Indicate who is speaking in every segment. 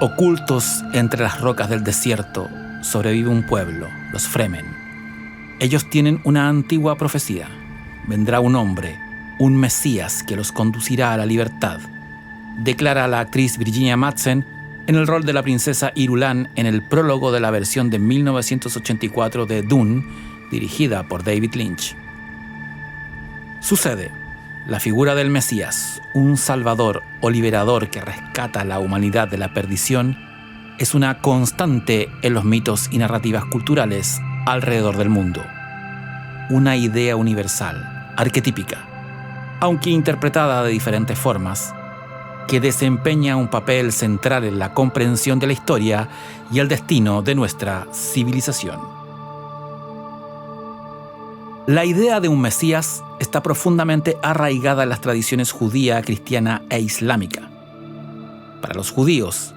Speaker 1: Ocultos entre las rocas del desierto sobrevive un pueblo, los Fremen. Ellos tienen una antigua profecía. Vendrá un hombre, un Mesías que los conducirá a la libertad, declara la actriz Virginia Madsen en el rol de la princesa Irulan en el prólogo de la versión de 1984 de Dune, dirigida por David Lynch. Sucede. La figura del Mesías, un salvador o liberador que rescata a la humanidad de la perdición, es una constante en los mitos y narrativas culturales alrededor del mundo. Una idea universal, arquetípica, aunque interpretada de diferentes formas, que desempeña un papel central en la comprensión de la historia y el destino de nuestra civilización. La idea de un Mesías está profundamente arraigada en las tradiciones judía, cristiana e islámica. Para los judíos,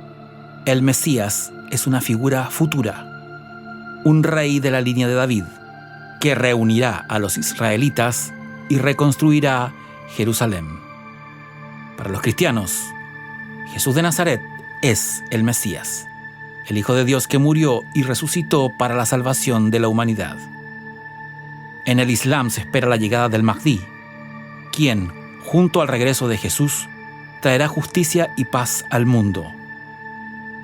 Speaker 1: el Mesías es una figura futura, un rey de la línea de David, que reunirá a los israelitas y reconstruirá Jerusalén. Para los cristianos, Jesús de Nazaret es el Mesías, el Hijo de Dios que murió y resucitó para la salvación de la humanidad. En el Islam se espera la llegada del Mahdi, quien, junto al regreso de Jesús, traerá justicia y paz al mundo.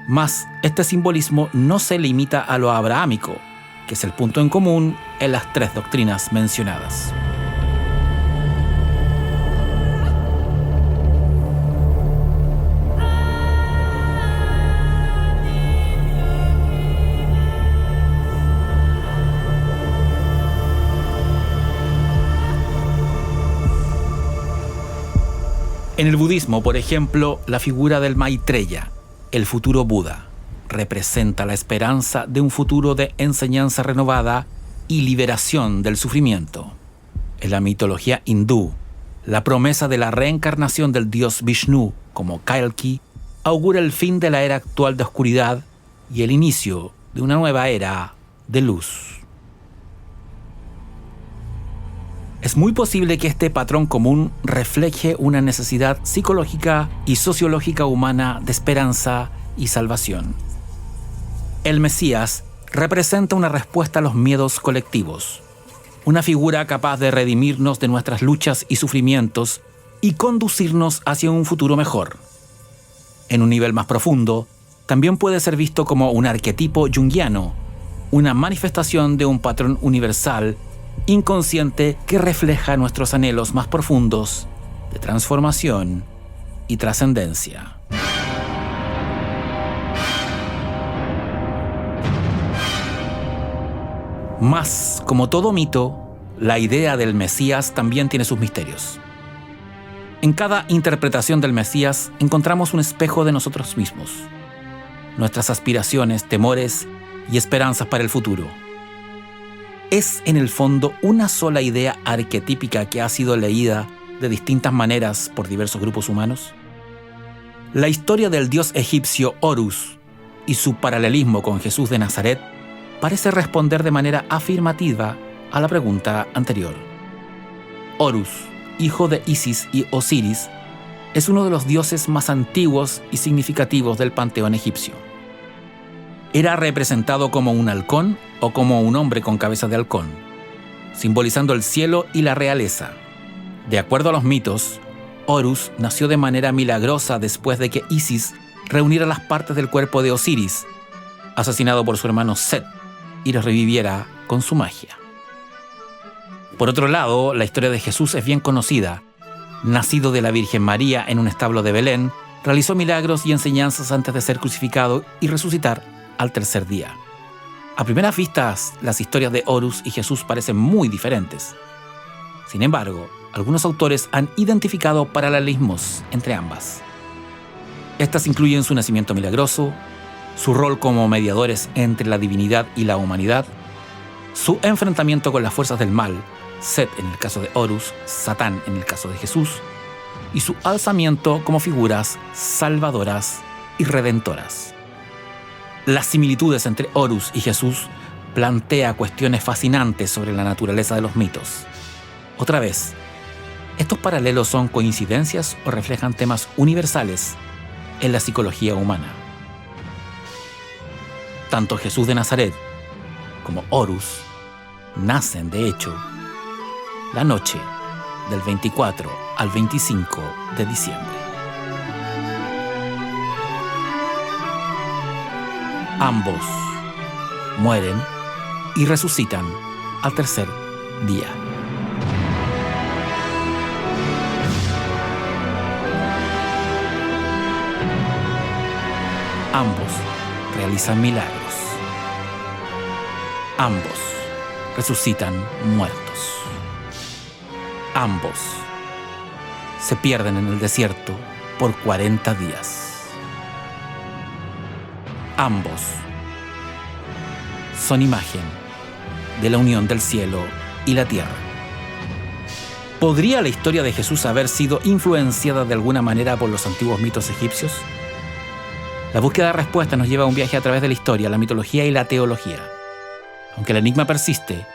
Speaker 1: Mas este simbolismo no se limita a lo abrahámico, que es el punto en común en las tres doctrinas mencionadas. En el budismo, por ejemplo, la figura del Maitreya, el futuro Buda, representa la esperanza de un futuro de enseñanza renovada y liberación del sufrimiento. En la mitología hindú, la promesa de la reencarnación del dios Vishnu como Kalki augura el fin de la era actual de oscuridad y el inicio de una nueva era de luz. Es muy posible que este patrón común refleje una necesidad psicológica y sociológica humana de esperanza y salvación. El Mesías representa una respuesta a los miedos colectivos, una figura capaz de redimirnos de nuestras luchas y sufrimientos y conducirnos hacia un futuro mejor. En un nivel más profundo, también puede ser visto como un arquetipo junguiano, una manifestación de un patrón universal inconsciente que refleja nuestros anhelos más profundos de transformación y trascendencia. Mas, como todo mito, la idea del Mesías también tiene sus misterios. En cada interpretación del Mesías encontramos un espejo de nosotros mismos, nuestras aspiraciones, temores y esperanzas para el futuro. ¿Es en el fondo una sola idea arquetípica que ha sido leída de distintas maneras por diversos grupos humanos? La historia del dios egipcio Horus y su paralelismo con Jesús de Nazaret parece responder de manera afirmativa a la pregunta anterior. Horus, hijo de Isis y Osiris, es uno de los dioses más antiguos y significativos del panteón egipcio. Era representado como un halcón o como un hombre con cabeza de halcón, simbolizando el cielo y la realeza. De acuerdo a los mitos, Horus nació de manera milagrosa después de que Isis reuniera las partes del cuerpo de Osiris, asesinado por su hermano Set, y los reviviera con su magia. Por otro lado, la historia de Jesús es bien conocida. Nacido de la Virgen María en un establo de Belén, realizó milagros y enseñanzas antes de ser crucificado y resucitar al tercer día. A primeras vistas, las historias de Horus y Jesús parecen muy diferentes. Sin embargo, algunos autores han identificado paralelismos entre ambas. Estas incluyen su nacimiento milagroso, su rol como mediadores entre la divinidad y la humanidad, su enfrentamiento con las fuerzas del mal, Set en el caso de Horus, Satán en el caso de Jesús, y su alzamiento como figuras salvadoras y redentoras. Las similitudes entre Horus y Jesús plantea cuestiones fascinantes sobre la naturaleza de los mitos. Otra vez, ¿estos paralelos son coincidencias o reflejan temas universales en la psicología humana? Tanto Jesús de Nazaret como Horus nacen, de hecho, la noche del 24 al 25 de diciembre. Ambos mueren y resucitan al tercer día. Ambos realizan milagros. Ambos resucitan muertos. Ambos se pierden en el desierto por 40 días. Ambos son imagen de la unión del cielo y la tierra. ¿Podría la historia de Jesús haber sido influenciada de alguna manera por los antiguos mitos egipcios? La búsqueda de respuestas nos lleva a un viaje a través de la historia, la mitología y la teología. Aunque el enigma persiste,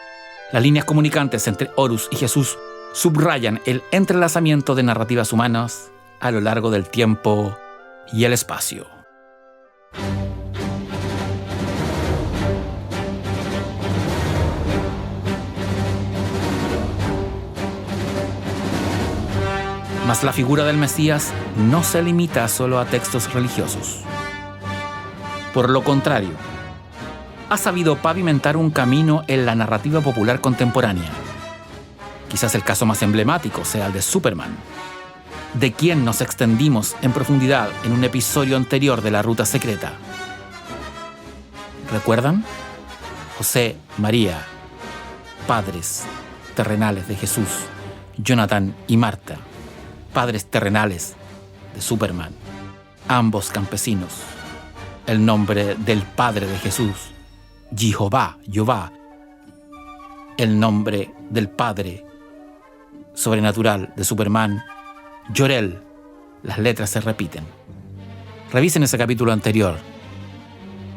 Speaker 1: las líneas comunicantes entre Horus y Jesús subrayan el entrelazamiento de narrativas humanas a lo largo del tiempo y el espacio. Mas la figura del Mesías no se limita solo a textos religiosos. Por lo contrario, ha sabido pavimentar un camino en la narrativa popular contemporánea. Quizás el caso más emblemático sea el de Superman, de quien nos extendimos en profundidad en un episodio anterior de La Ruta Secreta. ¿Recuerdan? José, María, padres terrenales de Jesús, Jonathan y Marta, padres terrenales de Superman, ambos campesinos. El nombre del padre de Jesús, Jehová, el nombre del padre sobrenatural de Superman, Jor-El. Las letras se repiten. Revisen ese capítulo anterior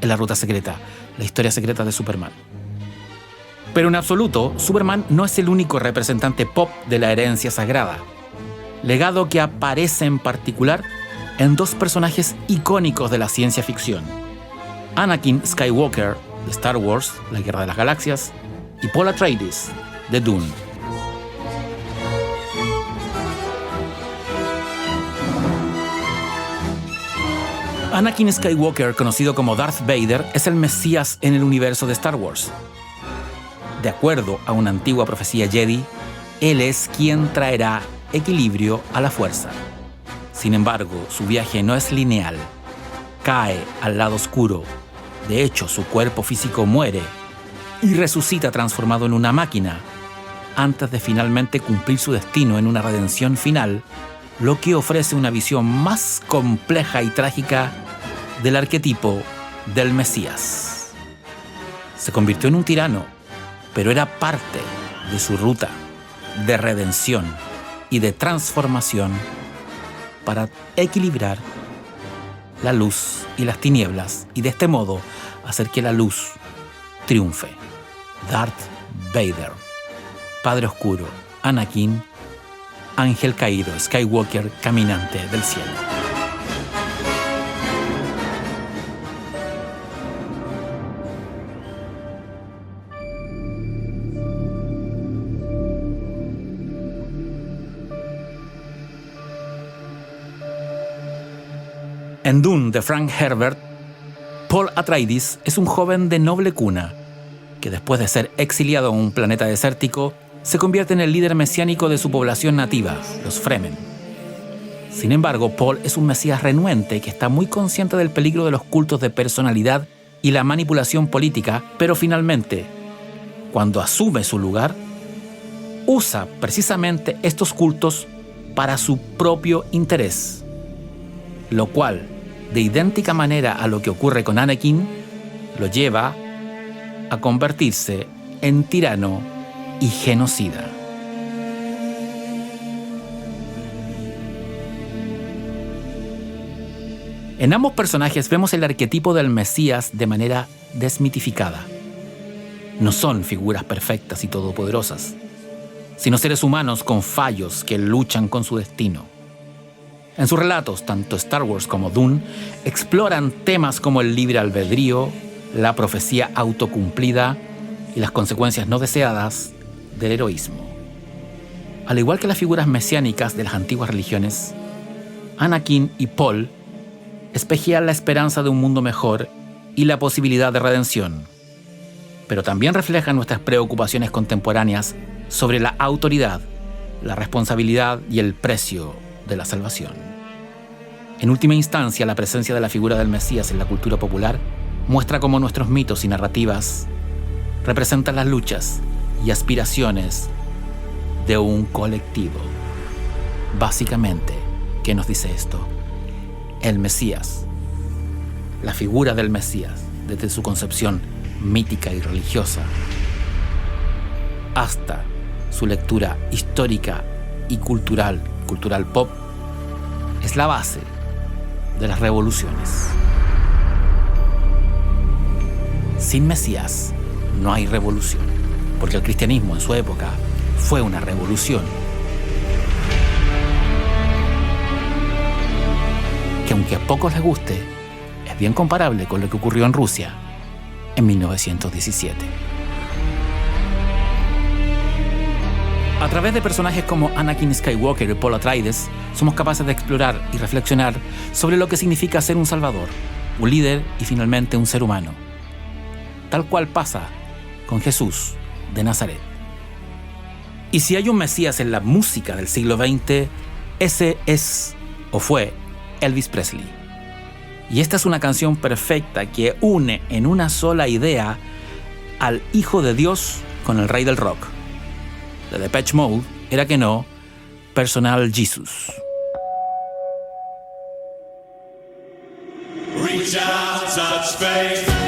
Speaker 1: en La Ruta Secreta, la historia secreta de Superman. Pero en absoluto, Superman no es el único representante pop de la herencia sagrada, legado que aparece en particular en dos personajes icónicos de la ciencia ficción: Anakin Skywalker de Star Wars, La Guerra de las Galaxias, y Paul Atreides de Dune. Anakin Skywalker, conocido como Darth Vader, es el Mesías en el universo de Star Wars. De acuerdo a una antigua profecía Jedi, él es quien traerá equilibrio a la fuerza. Sin embargo, su viaje no es lineal. Cae al lado oscuro. De hecho, su cuerpo físico muere y resucita transformado en una máquina, antes de finalmente cumplir su destino en una redención final, lo que ofrece una visión más compleja y trágica del arquetipo del Mesías. Se convirtió en un tirano, pero era parte de su ruta de redención y de transformación para equilibrar la luz y las tinieblas, y de este modo hacer que la luz triunfe. Darth Vader, Padre Oscuro, Anakin, ángel caído, Skywalker, caminante del cielo. En Dune de Frank Herbert, Paul Atreides es un joven de noble cuna que, después de ser exiliado a un planeta desértico, se convierte en el líder mesiánico de su población nativa, los Fremen. Sin embargo, Paul es un mesías renuente que está muy consciente del peligro de los cultos de personalidad y la manipulación política, pero finalmente, cuando asume su lugar, usa precisamente estos cultos para su propio interés, lo cual, de idéntica manera a lo que ocurre con Anakin, lo lleva a convertirse en tirano y genocida. En ambos personajes vemos el arquetipo del Mesías de manera desmitificada. No son figuras perfectas y todopoderosas, sino seres humanos con fallos que luchan con su destino. En sus relatos, tanto Star Wars como Dune exploran temas como el libre albedrío, la profecía autocumplida y las consecuencias no deseadas del heroísmo. Al igual que las figuras mesiánicas de las antiguas religiones, Anakin y Paul espejean la esperanza de un mundo mejor y la posibilidad de redención, pero también reflejan nuestras preocupaciones contemporáneas sobre la autoridad, la responsabilidad y el precio de la salvación. En última instancia, la presencia de la figura del Mesías en la cultura popular muestra cómo nuestros mitos y narrativas representan las luchas y aspiraciones de un colectivo. Básicamente, ¿qué nos dice esto? El Mesías, la figura del Mesías, desde su concepción mítica y religiosa hasta su lectura histórica y cultural pop, es la base de las revoluciones. Sin Mesías no hay revolución, porque el cristianismo en su época fue una revolución que, aunque a pocos les guste, es bien comparable con lo que ocurrió en Rusia en 1917. A través de personajes como Anakin Skywalker y Paul Atreides, somos capaces de explorar y reflexionar sobre lo que significa ser un salvador, un líder y finalmente un ser humano. Tal cual pasa con Jesús de Nazaret. Y si hay un Mesías en la música del siglo XX, ese es o fue Elvis Presley. Y esta es una canción perfecta que une en una sola idea al Hijo de Dios con el Rey del Rock. De Depeche Mode era que no, Personal Jesus.
Speaker 2: Reach out, touch faith.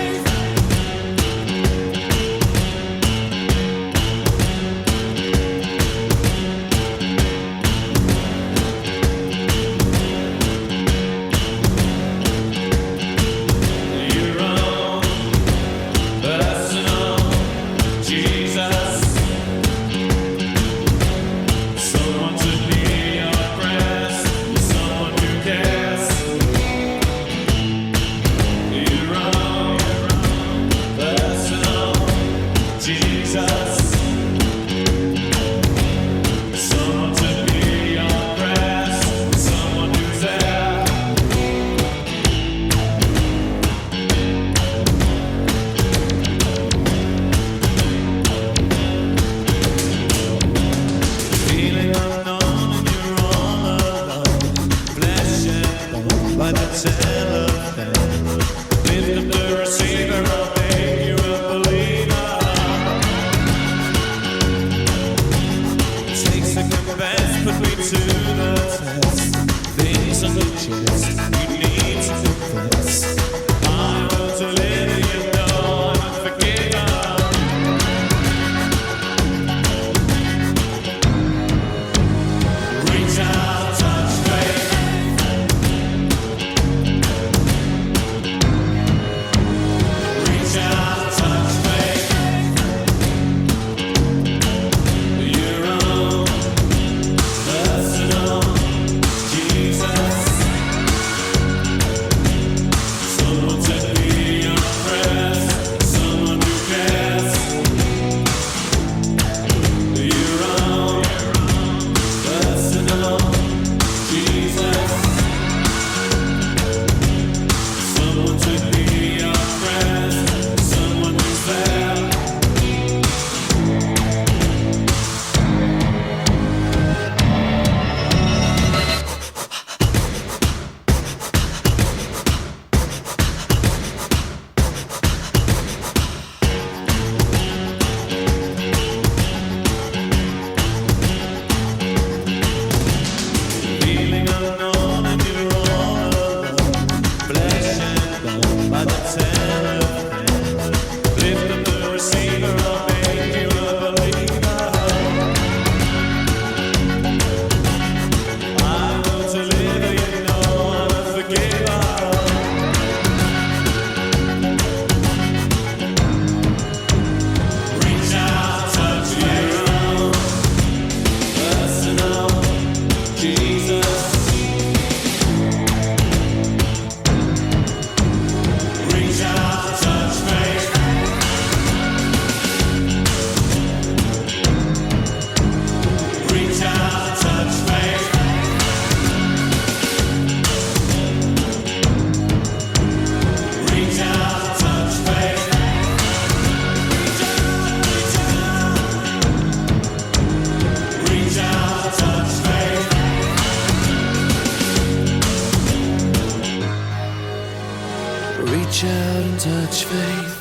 Speaker 2: such faith.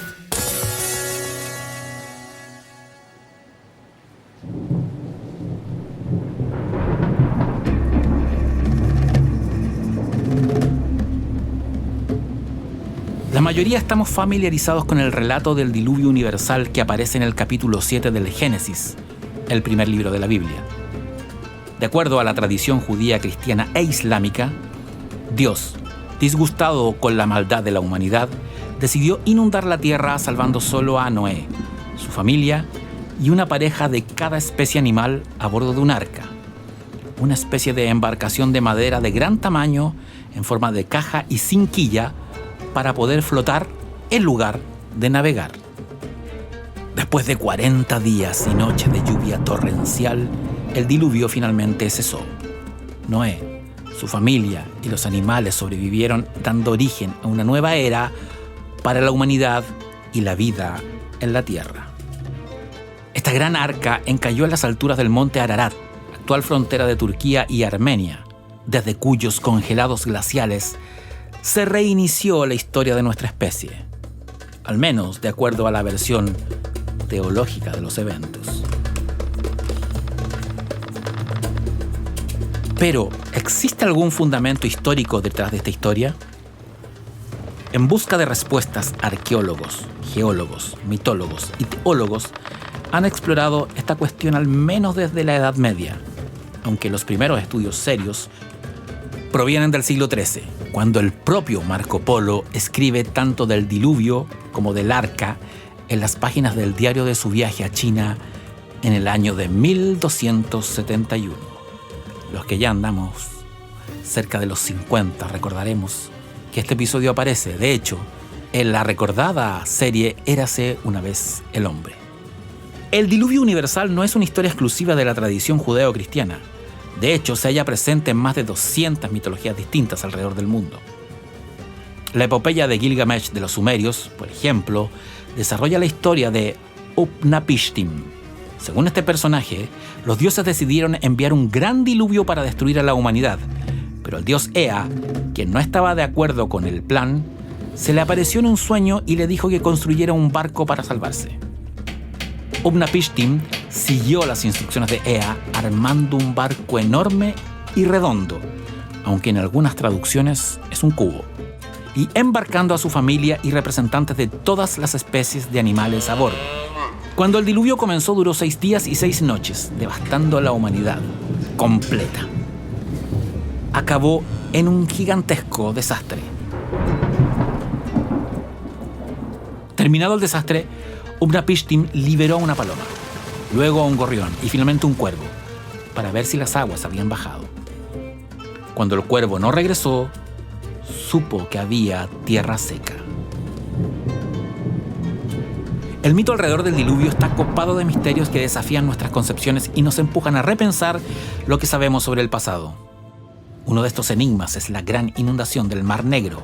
Speaker 1: La mayoría estamos familiarizados con el relato del diluvio universal que aparece en el capítulo 7 del Génesis, el primer libro de la Biblia. De acuerdo a la tradición judía, cristiana e islámica, Dios, disgustado con la maldad de la humanidad, decidió inundar la tierra salvando solo a Noé, su familia y una pareja de cada especie animal a bordo de un arca, una especie de embarcación de madera de gran tamaño en forma de caja y sin quilla para poder flotar en lugar de navegar. Después de 40 días y noches de lluvia torrencial, el diluvio finalmente cesó. Noé, su familia y los animales sobrevivieron, dando origen a una nueva era para la humanidad y la vida en la tierra. Esta gran arca encalló en las alturas del monte Ararat, actual frontera de Turquía y Armenia, desde cuyos congelados glaciales se reinició la historia de nuestra especie, al menos de acuerdo a la versión teológica de los eventos. Pero, ¿existe algún fundamento histórico detrás de esta historia? En busca de respuestas, arqueólogos, geólogos, mitólogos y teólogos han explorado esta cuestión al menos desde la Edad Media, aunque los primeros estudios serios provienen del siglo XIII, cuando el propio Marco Polo escribe tanto del diluvio como del arca en las páginas del diario de su viaje a China en el año de 1271. Los que ya andamos cerca de los 50 recordaremos que este episodio aparece, de hecho, en la recordada serie Érase una vez el hombre. El diluvio universal no es una historia exclusiva de la tradición judeo-cristiana. De hecho, se halla presente en más de 200 mitologías distintas alrededor del mundo. La epopeya de Gilgamesh de los sumerios, por ejemplo, desarrolla la historia de Utnapishtim. Según este personaje, los dioses decidieron enviar un gran diluvio para destruir a la humanidad, pero el dios Ea, quien no estaba de acuerdo con el plan, se le apareció en un sueño y le dijo que construyera un barco para salvarse. Utnapishtim siguió las instrucciones de Ea armando un barco enorme y redondo, aunque en algunas traducciones es un cubo, y embarcando a su familia y representantes de todas las especies de animales a bordo. Cuando el diluvio comenzó duró 6 días y 6 noches, devastando a la humanidad completa. Acabó en un gigantesco desastre. Terminado el desastre, Utnapishtim liberó a una paloma, luego a un gorrión y finalmente un cuervo, para ver si las aguas habían bajado. Cuando el cuervo no regresó, supo que había tierra seca. El mito alrededor del diluvio está copado de misterios que desafían nuestras concepciones y nos empujan a repensar lo que sabemos sobre el pasado. Uno de estos enigmas es la gran inundación del Mar Negro,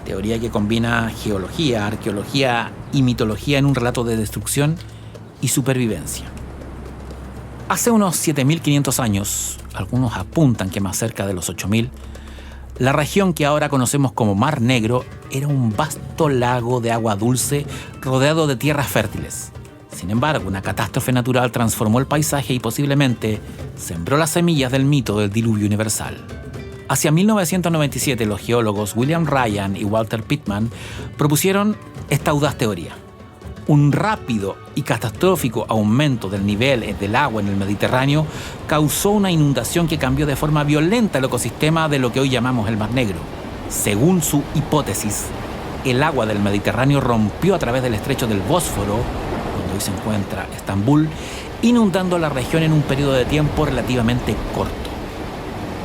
Speaker 1: teoría que combina geología, arqueología y mitología en un relato de destrucción y supervivencia. Hace unos 7.500 años, algunos apuntan que más cerca de los 8.000, la región que ahora conocemos como Mar Negro era un vasto lago de agua dulce rodeado de tierras fértiles. Sin embargo, una catástrofe natural transformó el paisaje y posiblemente sembró las semillas del mito del diluvio universal. Hacia 1997, los geólogos William Ryan y Walter Pittman propusieron esta audaz teoría. Un rápido y catastrófico aumento del nivel del agua en el Mediterráneo causó una inundación que cambió de forma violenta el ecosistema de lo que hoy llamamos el Mar Negro. Según su hipótesis, el agua del Mediterráneo rompió a través del estrecho del Bósforo, donde hoy se encuentra Estambul, inundando la región en un periodo de tiempo relativamente corto.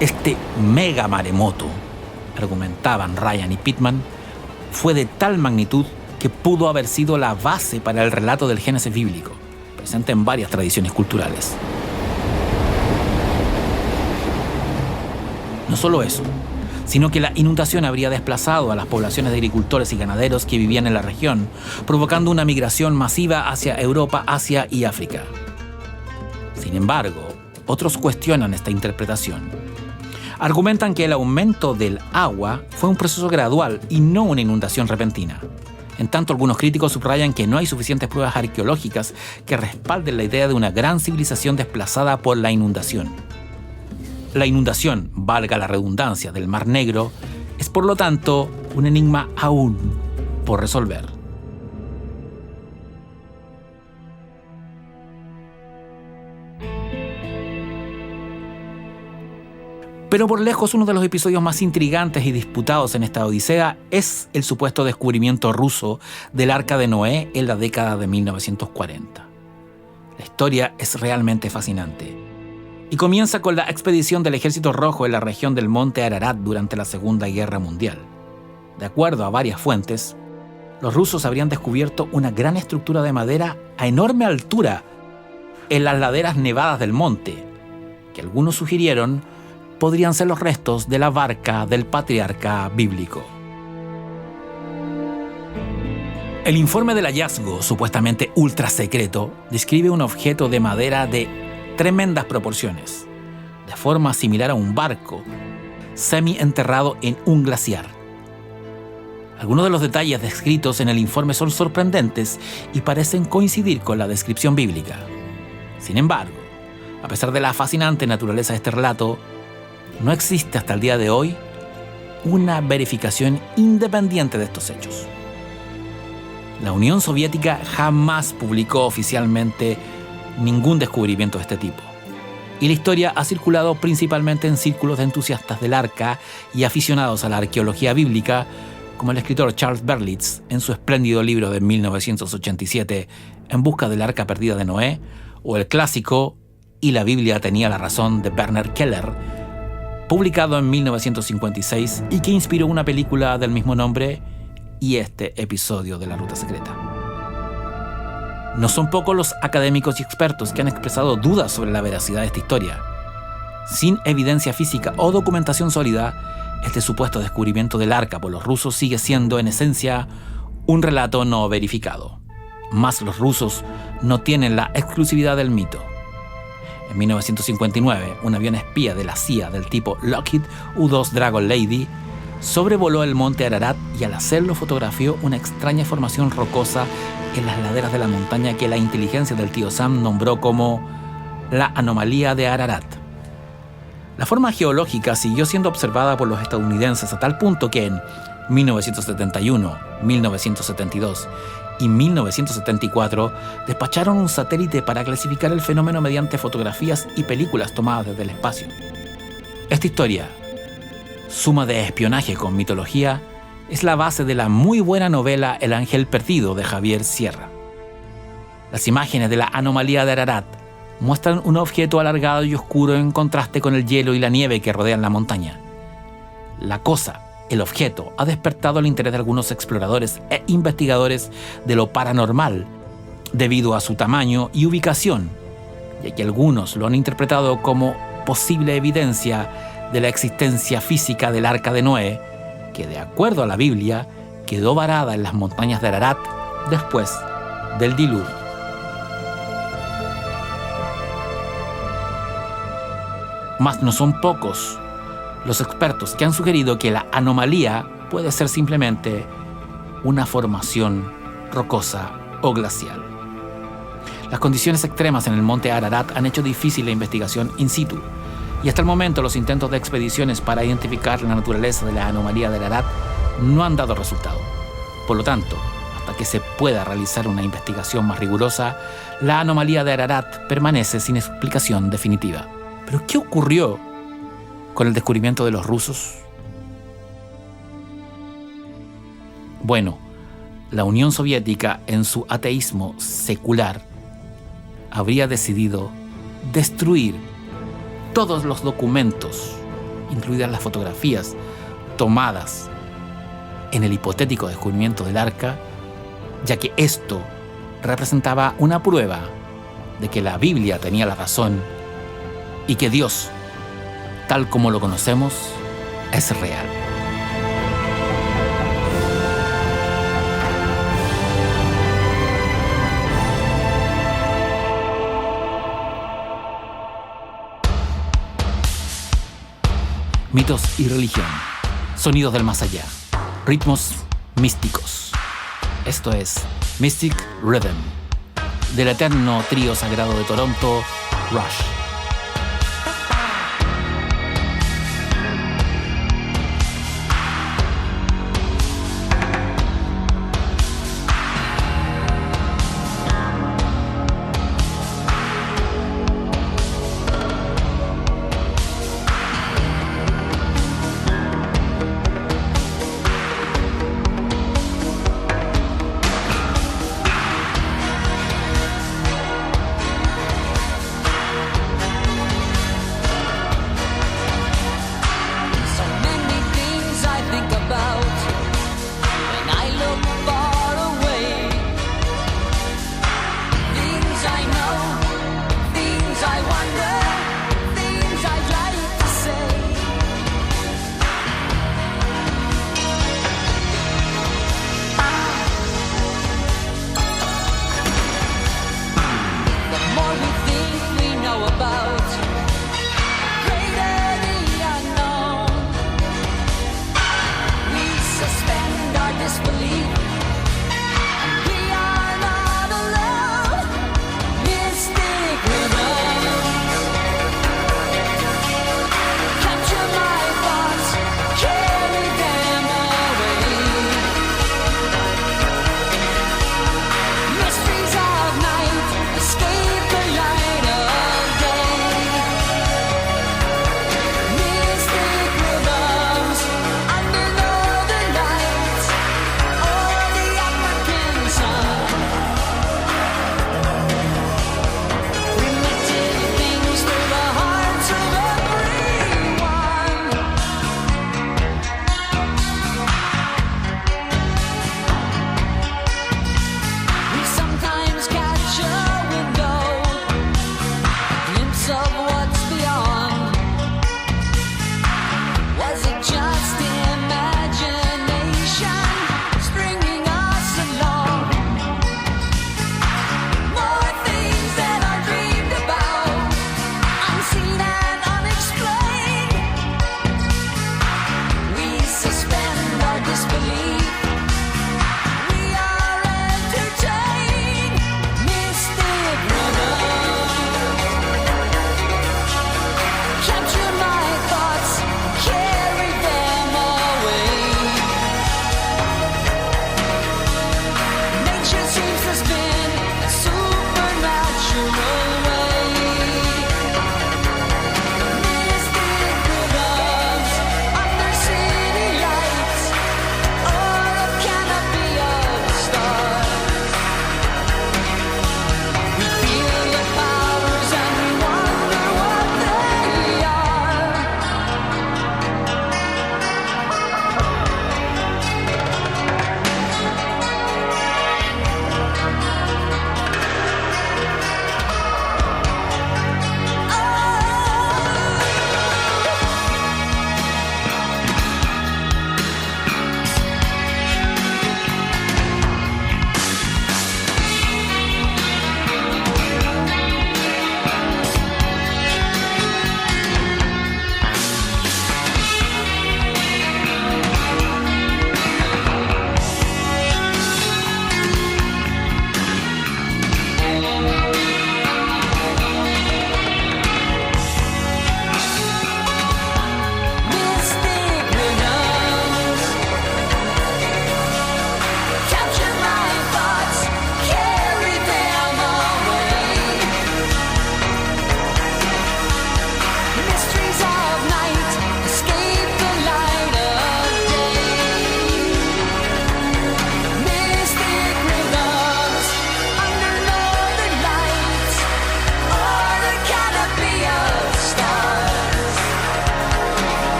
Speaker 1: Este mega maremoto, argumentaban Ryan y Pittman, fue de tal magnitud que pudo haber sido la base para el relato del Génesis bíblico, presente en varias tradiciones culturales. No solo eso, sino que la inundación habría desplazado a las poblaciones de agricultores y ganaderos que vivían en la región, provocando una migración masiva hacia Europa, Asia y África. Sin embargo, otros cuestionan esta interpretación. Argumentan que el aumento del agua fue un proceso gradual y no una inundación repentina. En tanto, algunos críticos subrayan que no hay suficientes pruebas arqueológicas que respalden la idea de una gran civilización desplazada por la inundación. La inundación, valga la redundancia, del Mar Negro es por lo tanto un enigma aún por resolver. Pero por lejos uno de los episodios más intrigantes y disputados en esta odisea es el supuesto descubrimiento ruso del Arca de Noé en la década de 1940. La historia es realmente fascinante y comienza con la expedición del Ejército Rojo en la región del Monte Ararat durante la Segunda Guerra Mundial. De acuerdo a varias fuentes, los rusos habrían descubierto una gran estructura de madera a enorme altura en las laderas nevadas del monte, que algunos sugirieron podrían ser los restos de la barca del patriarca bíblico. El informe del hallazgo, supuestamente ultra secreto, describe un objeto de madera de tremendas proporciones, de forma similar a un barco, semi-enterrado en un glaciar. Algunos de los detalles descritos en el informe son sorprendentes y parecen coincidir con la descripción bíblica. Sin embargo, a pesar de la fascinante naturaleza de este relato, no existe hasta el día de hoy una verificación independiente de estos hechos. La Unión Soviética jamás publicó oficialmente ningún descubrimiento de este tipo, y la historia ha circulado principalmente en círculos de entusiastas del arca y aficionados a la arqueología bíblica, como el escritor Charles Berlitz en su espléndido libro de 1987, En busca del arca perdida de Noé, o el clásico Y la Biblia tenía la razón de Werner Keller, publicado en 1956 y que inspiró una película del mismo nombre y este episodio de La Ruta Secreta. No son pocos los académicos y expertos que han expresado dudas sobre la veracidad de esta historia. Sin evidencia física o documentación sólida, este supuesto descubrimiento del arca por los rusos sigue siendo, en esencia, un relato no verificado. Mas los rusos no tienen la exclusividad del mito. En 1959, un avión espía de la CIA del tipo Lockheed U-2 Dragon Lady sobrevoló el monte Ararat y al hacerlo fotografió una extraña formación rocosa en las laderas de la montaña que la inteligencia del tío Sam nombró como la anomalía de Ararat. La forma geológica siguió siendo observada por los estadounidenses a tal punto que en 1971, 1972 y 1974 despacharon un satélite para clasificar el fenómeno mediante fotografías y películas tomadas desde el espacio. Esta historia, suma de espionaje con mitología, es la base de la muy buena novela El Ángel Perdido de Javier Sierra. Las imágenes de la anomalía de Ararat muestran un objeto alargado y oscuro en contraste con el hielo y la nieve que rodean la montaña. La cosa, el objeto, ha despertado el interés de algunos exploradores e investigadores de lo paranormal debido a su tamaño y ubicación, ya que algunos lo han interpretado como posible evidencia de la existencia física del Arca de Noé, que de acuerdo a la Biblia quedó varada en las montañas de Ararat después del diluvio. Mas no son pocos los expertos que han sugerido que la anomalía puede ser simplemente una formación rocosa o glacial. Las condiciones extremas en el monte Ararat han hecho difícil la investigación in situ, y hasta el momento los intentos de expediciones para identificar la naturaleza de la anomalía de Ararat no han dado resultado. Por lo tanto, hasta que se pueda realizar una investigación más rigurosa, la anomalía de Ararat permanece sin explicación definitiva. ¿Pero qué ocurrió con el descubrimiento de los rusos? Bueno, la Unión Soviética, en su ateísmo secular, habría decidido destruir todos los documentos, incluidas las fotografías tomadas en el hipotético descubrimiento del arca, ya que esto representaba una prueba de que la Biblia tenía la razón y que Dios, tal como lo conocemos, es real. Mitos y religión, sonidos del más allá, ritmos místicos, Esto es Mystic Rhythm, del eterno trío sagrado de Toronto, Rush.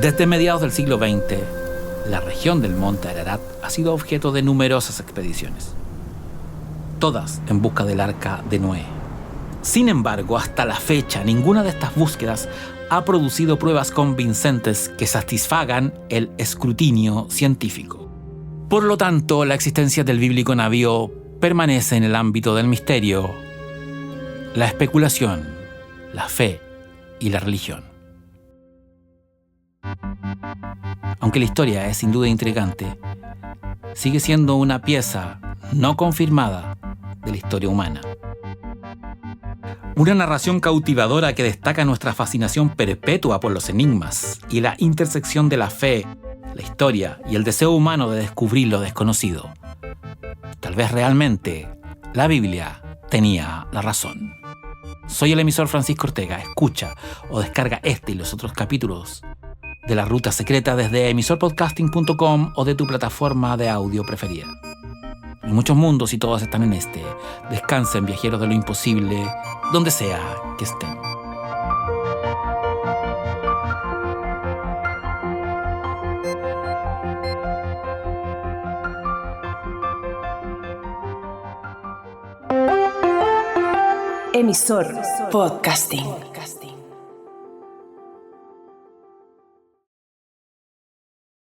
Speaker 1: Desde mediados del siglo XX, la región del monte Ararat ha sido objeto de numerosas expediciones, todas en busca del Arca de Noé. Sin embargo, hasta la fecha, ninguna de estas búsquedas ha producido pruebas convincentes que satisfagan el escrutinio científico. Por lo tanto, la existencia del bíblico navío permanece en el ámbito del misterio, la especulación, la fe y la religión. Aunque la historia es sin duda intrigante, sigue siendo una pieza no confirmada de la historia humana. Una narración cautivadora que destaca nuestra fascinación perpetua por los enigmas y la intersección de la fe, la historia y el deseo humano de descubrir lo desconocido. Tal vez realmente la Biblia tenía la razón. Soy el emisor Francisco Ortega. Escucha o descarga este y los otros capítulos de La Ruta Secreta desde emisorpodcasting.com o de tu plataforma de audio preferida. Hay muchos mundos y todos están en este. Descansen, viajeros de lo imposible, donde sea que estén.
Speaker 3: Emisor Podcasting.